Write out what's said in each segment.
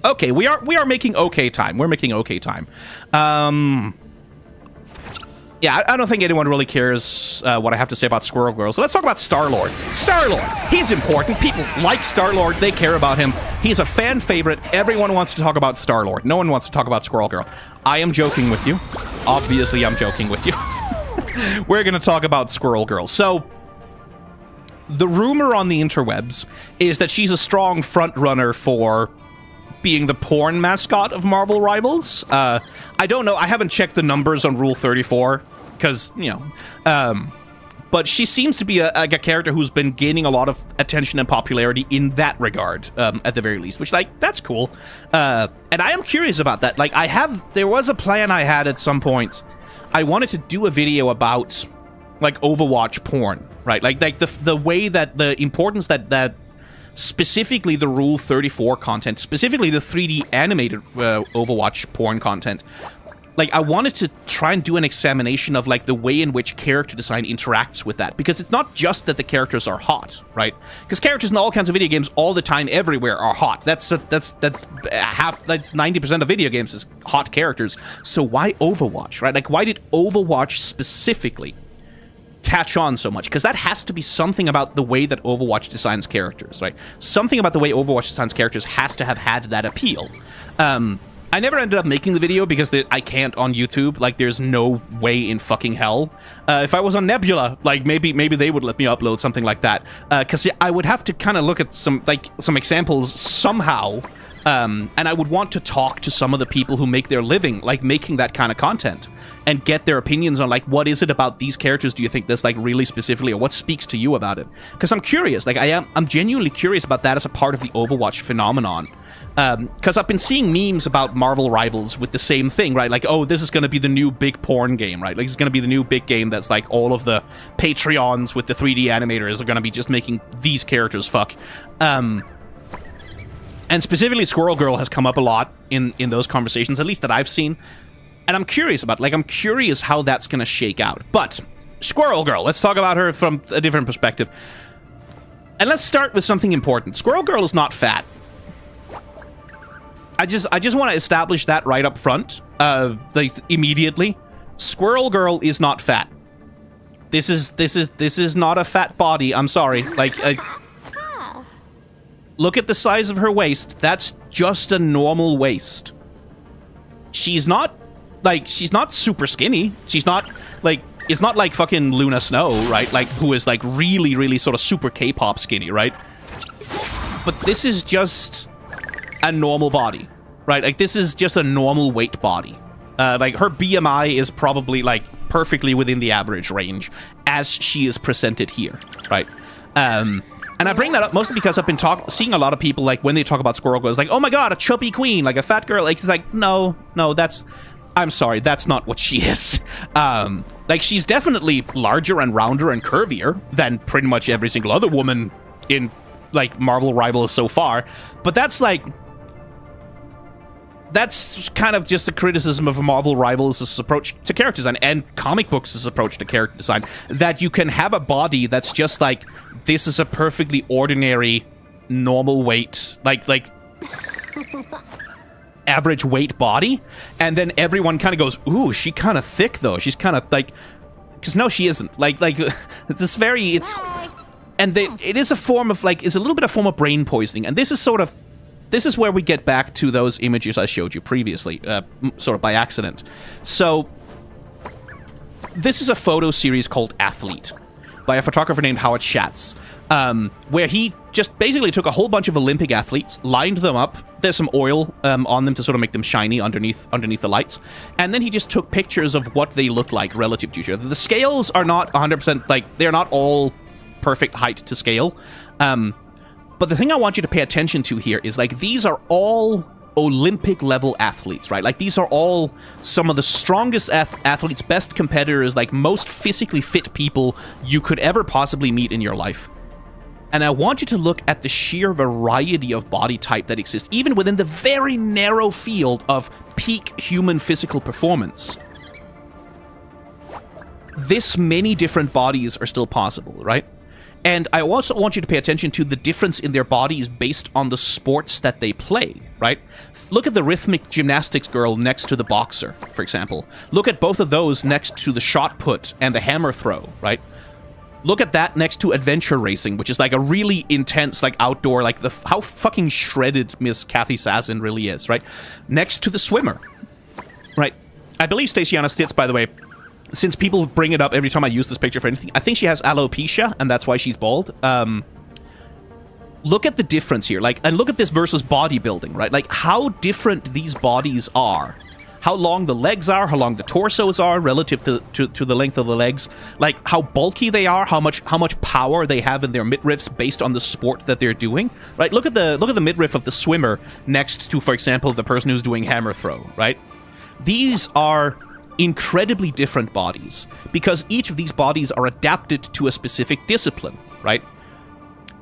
Okay, we are making okay time. We're making okay time. Yeah, I don't think anyone really cares what I have to say about SquirlGIrl. So let's talk about Star-Lord. Star-Lord, he's important. People like Star-Lord. They care about him. He's a fan favorite. Everyone wants to talk about Star-Lord. No one wants to talk about SquirlGIrl. I am joking with you. Obviously, I'm joking with you. We're going to talk about SquirlGIrl. So, the rumor on the interwebs is that she's a strong front-runner for being the porn mascot of Marvel Rivals. I don't know. I haven't checked the numbers on Rule 34, because, you know... but she seems to be a character who's been gaining a lot of attention and popularity in that regard, at the very least, which, like, that's cool. And I am curious about that. Like, there was a plan I had at some point. I wanted to do a video about, like, Overwatch porn, right? Like the way that the importance that specifically the Rule 34 content, specifically the 3D animated Overwatch porn content. Like, I wanted to try and do an examination of, like, the way in which character design interacts with that. Because it's not just that the characters are hot, right? Because characters in all kinds of video games all the time, everywhere, are hot. That's 90% of video games is hot characters. So why Overwatch, right? Like, why did Overwatch specifically catch on so much? Because that has to be something about the way that Overwatch designs characters, right? Something about the way Overwatch designs characters has to have had that appeal. I never ended up making the video because I can't on YouTube. Like, there's no way in fucking hell. If I was on Nebula, like, maybe they would let me upload something like that. Because I would have to kind of look at some examples somehow. And I would want to talk to some of the people who make their living, like, making that kind of content. And get their opinions on, like, what is it about these characters do you think that's, like, really specifically, or what speaks to you about it? Because I'm curious. Like, I'm genuinely curious about that as a part of the Overwatch phenomenon. Because I've been seeing memes about Marvel Rivals with the same thing, right? Like, oh, this is going to be the new big porn game, right? Like, it's going to be the new big game that's like all of the Patreons with the 3D animators are going to be just making these characters fuck. And specifically, SquirlGIrl has come up a lot in those conversations, at least that I've seen. And I'm curious about, like, I'm curious how that's going to shake out. But SquirlGIrl, let's talk about her from a different perspective. And let's start with something important. SquirlGIrl is not fat. I just want to establish that right up front, like, immediately. SquirlGIrl is not fat. This is not a fat body. I'm sorry. Like, look at the size of her waist. That's just a normal waist. She's not super skinny. She's not, like, it's not like fucking Luna Snow, right? Like, who is, like, really, really sort of super K-pop skinny, right? But this is just a normal body, right? Like, this is just a normal weight body. Like, her BMI is probably, like, perfectly within the average range as she is presented here, right? And I bring that up mostly because I've been seeing a lot of people, like, when they talk about SquirlGIrl, it's like, oh my god, a chubby queen, like a fat girl. Like, it's like, no, I'm sorry, that's not what she is. Like, she's definitely larger and rounder and curvier than pretty much every single other woman in, like, Marvel Rivals so far. But that's, like, that's kind of just a criticism of Marvel Rivals' approach to character design and comic books' approach to character design. That you can have a body that's just like, this is a perfectly ordinary, normal weight, like average weight body, and then everyone kind of goes, ooh, she kind of thick though. She's kind of like, because no, she isn't. Like it's this very, it's, and it is a form of, like, it's a little bit of form of brain poisoning, and this is where we get back to those images I showed you previously, sort of by accident. So, this is a photo series called Athlete, by a photographer named Howard Schatz, where he just basically took a whole bunch of Olympic athletes, lined them up, there's some oil on them to sort of make them shiny underneath the lights, and then he just took pictures of what they look like relative to each other. The scales are not 100%, like, they're not all perfect height to scale, but the thing I want you to pay attention to here is, like, these are all Olympic-level athletes, right? Like, these are all some of the strongest athletes, best competitors, like, most physically fit people you could ever possibly meet in your life. And I want you to look at the sheer variety of body type that exists, even within the very narrow field of peak human physical performance. This many different bodies are still possible, right? And I also want you to pay attention to the difference in their bodies based on the sports that they play, right? Look at the rhythmic gymnastics girl next to the boxer, for example. Look at both of those next to the shot put and the hammer throw, right? Look at that next to adventure racing, which is like a really intense, like outdoor, like how fucking shredded Miss Kathy Sasson really is, right? Next to the swimmer, right? I believe Staciana Stitz, by the way, since people bring it up every time I use this picture for anything, I think she has alopecia, and that's why she's bald. Look at the difference here, like, and look at this versus bodybuilding, right? Like, how different these bodies are. How long the legs are, how long the torsos are relative to the length of the legs, like how bulky they are, how much power they have in their midriffs based on the sport that they're doing, right? Look at the midriff of the swimmer next to, for example, the person who's doing hammer throw, right? These are incredibly different bodies because each of these bodies are adapted to a specific discipline, right?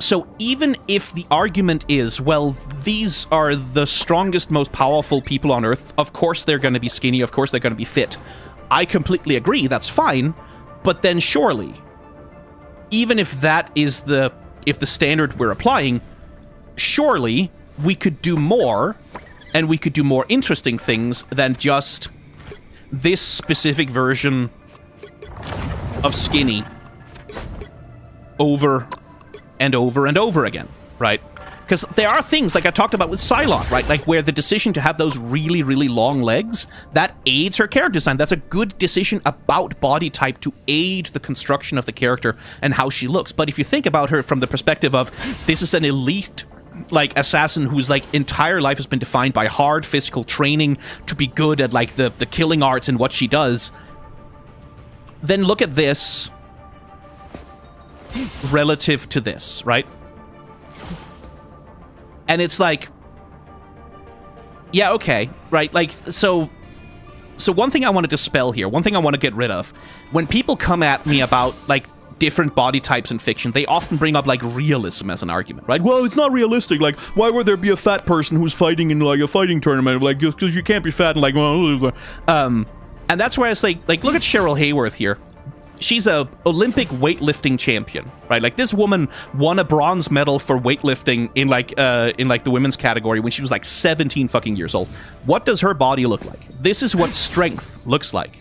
So even if the argument is, well, these are the strongest, most powerful people on Earth, of course they're going to be skinny, of course they're going to be fit. I completely agree, that's fine, but then surely, even if that is the standard we're applying, surely we could do more, and we could do more interesting things than just this specific version of skinny over and over and over again, right? Because there are things, like I talked about with Psylocke, right? Like where the decision to have those really, really long legs, that aids her character design. That's a good decision about body type to aid the construction of the character and how she looks. But if you think about her from the perspective of, this is an elite like assassin whose like entire life has been defined by hard physical training to be good at like the killing arts and what she does, then look at this relative to this, right? And it's like, yeah, okay, right? Like, so one thing I want to dispel here, one thing I want to get rid of, when people come at me about like different body types in fiction, they often bring up like realism as an argument, right? Well, it's not realistic. Like, why would there be a fat person who's fighting in like a fighting tournament? Like, because you can't be fat and like, and that's where it's like look at Cheryl Hayworth here. She's a Olympic weightlifting champion, right? Like this woman won a bronze medal for weightlifting in like the women's category when she was like 17 fucking years old. What does her body look like? This is what strength looks like.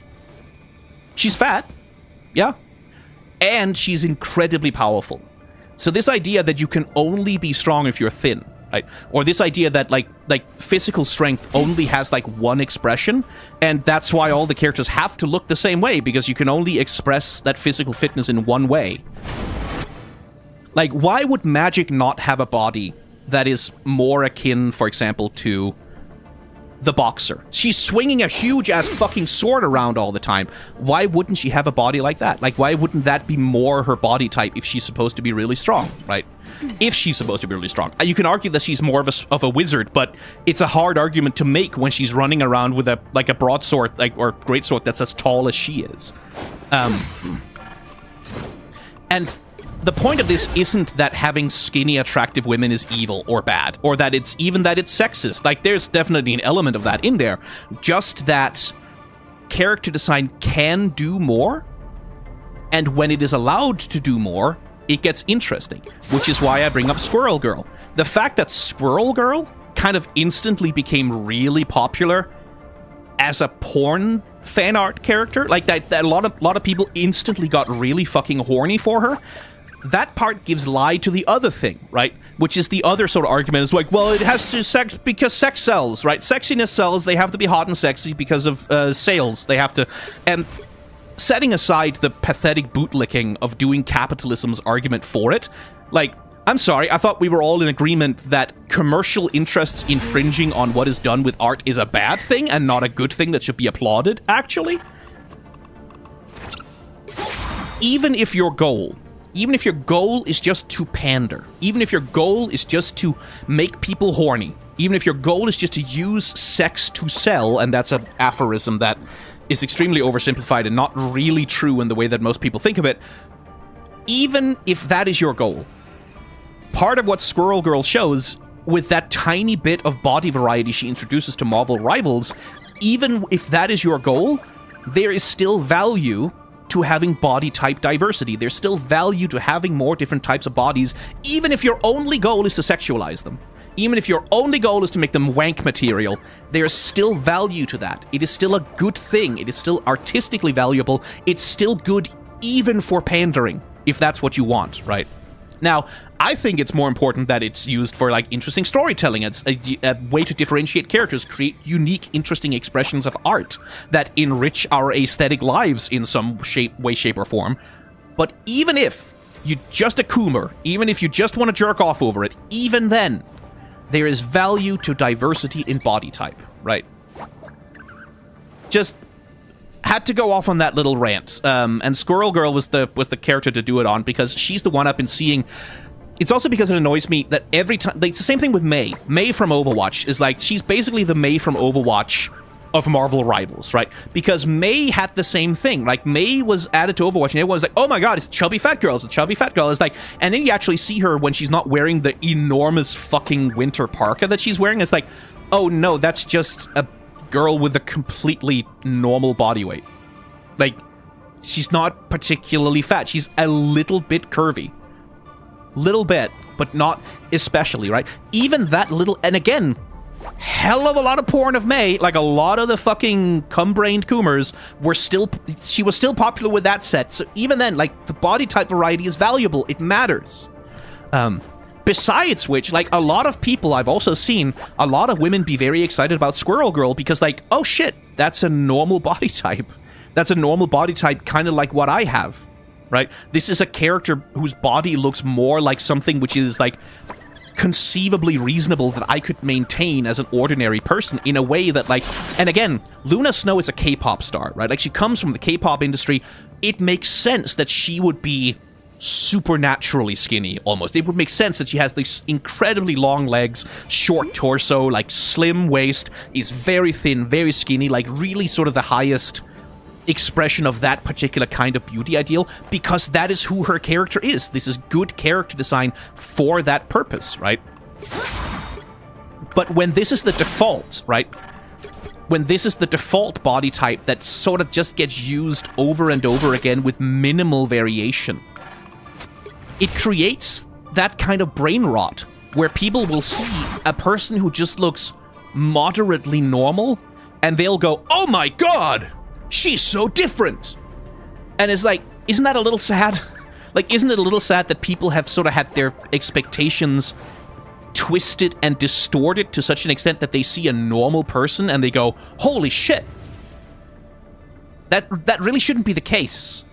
She's fat, yeah. And she's incredibly powerful. So this idea that you can only be strong if you're thin, right? Or this idea that like physical strength only has like one expression, and that's why all the characters have to look the same way, because you can only express that physical fitness in one way. Like, why would magic not have a body that is more akin, for example, to the boxer? She's swinging a huge-ass fucking sword around all the time. Why wouldn't she have a body like that? Like, why wouldn't that be more her body type if she's supposed to be really strong, right? If she's supposed to be really strong. You can argue that she's more of a wizard, but it's a hard argument to make when she's running around with a broadsword, or greatsword that's as tall as she is. And the point of this isn't that having skinny, attractive women is evil or bad, or that it's sexist. Like, there's definitely an element of that in there. Just that character design can do more, and when it is allowed to do more, it gets interesting, which is why I bring up SquirlGIrl. The fact that SquirlGIrl kind of instantly became really popular as a porn fan art character, like that a lot of people instantly got really fucking horny for her. That part gives lie to the other thing, right? Which is the other sort of argument is like, well, it has to sex because sex sells, right? Sexiness sells. They have to be hot and sexy because of sales. They have to, and setting aside the pathetic bootlicking of doing capitalism's argument for it, like, I'm sorry, I thought we were all in agreement that commercial interests infringing on what is done with art is a bad thing and not a good thing that should be applauded, actually. Even if your goal is just to pander, even if your goal is just to make people horny, even if your goal is just to use sex to sell, and that's an aphorism that is extremely oversimplified and not really true in the way that most people think of it, even if that is your goal, part of what SquirlGIrl shows, with that tiny bit of body variety she introduces to Marvel rivals, even if that is your goal, there is still value to having body type diversity. There's still value to having more different types of bodies, even if your only goal is to sexualize them. Even if your only goal is to make them wank material, there's still value to that. It is still a good thing. It is still artistically valuable. It's still good even for pandering, if that's what you want, right? Now, I think it's more important that it's used for, like, interesting storytelling. It's a way to differentiate characters, create unique, interesting expressions of art that enrich our aesthetic lives in some way, shape, or form. But even if you're just a coomer, even if you just want to jerk off over it, even then, there is value to diversity in body type, right? Just had to go off on that little rant. And SquirlGIrl was the character to do it on, because she's the one I've been seeing. It's also because it annoys me that every time... Like, it's the same thing with Mei. Mei from Overwatch is like... She's basically the Mei from Overwatch of Marvel Rivals, right? Because Mei had the same thing. Like, Mei was added to Overwatch, and everyone's like, oh my god, it's a chubby fat girl. It's a chubby fat girl. It's like... And then you actually see her when she's not wearing the enormous fucking winter parka that she's wearing. It's like, oh no, that's just a girl with a completely normal body weight. Like, she's not particularly fat. She's a little bit curvy. Little bit, but not especially, right? Even that little... And again, hell of a lot of porn of Mei, like a lot of the fucking cum-brained coomers were still... She was still popular with that set. So even then, like, the body type variety is valuable. It matters. Besides which, like, a lot of people, I've also seen a lot of women be very excited about SquirlGIrl because, like, oh shit, that's a normal body type. That's a normal body type, kind of like what I have, right? This is a character whose body looks more like something which is, like, conceivably reasonable that I could maintain as an ordinary person in a way that, like... And again, Luna Snow is a K-pop star, right? Like, she comes from the K-pop industry. It makes sense that she would be supernaturally skinny, almost. It would make sense that she has these incredibly long legs, short torso, like, slim waist, is very thin, very skinny, like, really sort of the highest expression of that particular kind of beauty ideal, because that is who her character is. This is good character design for that purpose, right? But when this is the default, right? When this is the default body type that sort of just gets used over and over again with minimal variation, it creates that kind of brain rot where people will see a person who just looks moderately normal and they'll go, oh my god, she's so different. And it's like, isn't that a little sad? Like, isn't it a little sad that people have sort of had their expectations twisted and distorted to such an extent that they see a normal person and they go, holy shit. That really shouldn't be the case.